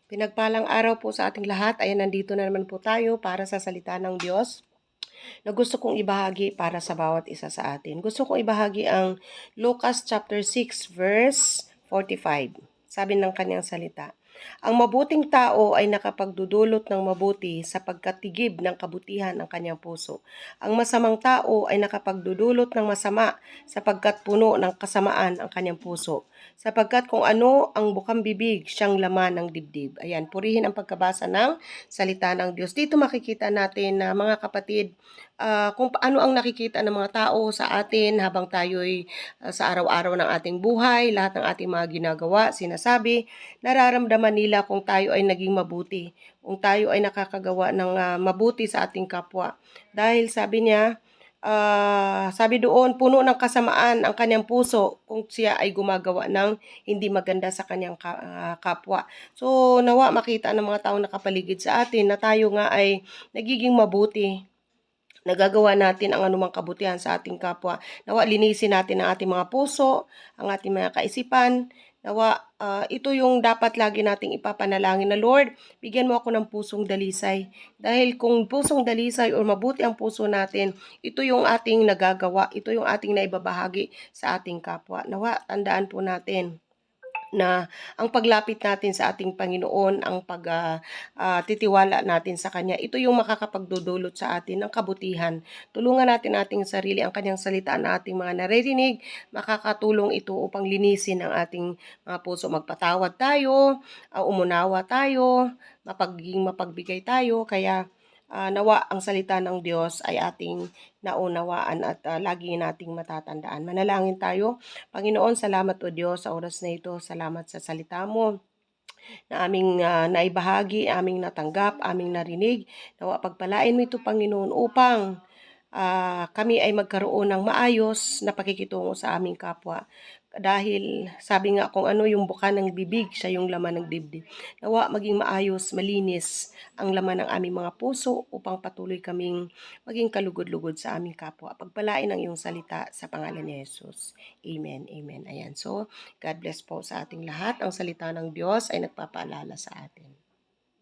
Pinagpalang araw po sa ating lahat. Ayan, nandito na naman po tayo para sa salita ng Diyos na gusto kong ibahagi para sa bawat isa sa atin. Gusto kong ibahagi ang Lucas chapter 6 verse 45. Sabi ng kanyang salita, ang mabuting tao ay nakapagdudulot ng mabuti sapagkat tigib ng kabutihan ang kanyang puso. Ang masamang tao ay nakapagdudulot ng masama sapagkat puno ng kasamaan ang kanyang puso. Sapagkat kung ano ang bukang bibig, siyang laman ng dibdib. Ayan, purihin ang pagkabasa ng salita ng Diyos. Dito makikita natin na mga kapatid, kung paano ang nakikita ng mga tao sa atin habang tayo'y sa araw-araw ng ating buhay, lahat ng ating mga ginagawa, sinasabi, nararamdaman nila kung tayo ay naging mabuti, kung tayo ay nakakagawa ng mabuti sa ating kapwa. Dahil sabi doon, puno ng kasamaan ang kanyang puso kung siya ay gumagawa ng hindi maganda sa kanyang kapwa. So, nawa makita ng mga taong nakapaligid sa atin na tayo nga ay nagiging mabuti, nagagawa natin ang anumang kabutihan sa ating kapwa. Nawa linisin natin ang ating mga puso, ang ating mga kaisipan. Nawa ito yung dapat lagi nating ipapanalangin na, Lord, bigyan mo ako ng pusong dalisay. Dahil kung pusong dalisay o mabuti ang puso natin, ito yung ating nagagawa, ito yung ating naibabahagi sa ating kapwa. Nawa tandaan po natin na ang paglapit natin sa ating Panginoon, ang titiwala natin sa Kanya, ito yung makakapagdudulot sa atin ng kabutihan. Tulungan natin ating sarili, ang Kanyang salita na ating mga naririnig, makakatulong ito upang linisin ang ating mga puso. Magpatawad tayo, umunawa tayo, mapagbigay tayo, kaya nawa ang salita ng Diyos ay ating naunawaan at lagi nating matatandaan. Manalangin tayo. Panginoon, salamat o Diyos sa oras na ito. Salamat sa salita mo na aming naibahagi, aming natanggap, aming narinig. Nawa pagpalain mo ito, Panginoon, upang kami ay magkaroon ng maayos na pakikitungo sa aming kapwa. Dahil sabi nga kung ano yung buka ng bibig, siya yung laman ng dibdib. Nawa maging maayos, malinis ang laman ng aming mga puso upang patuloy kaming maging kalugod-lugod sa aming kapwa. Pagpalain ang iyong salita sa pangalan ni Jesus. Amen, amen. Ayan, so God bless po sa ating lahat. Ang salita ng Diyos ay nagpapaalala sa atin.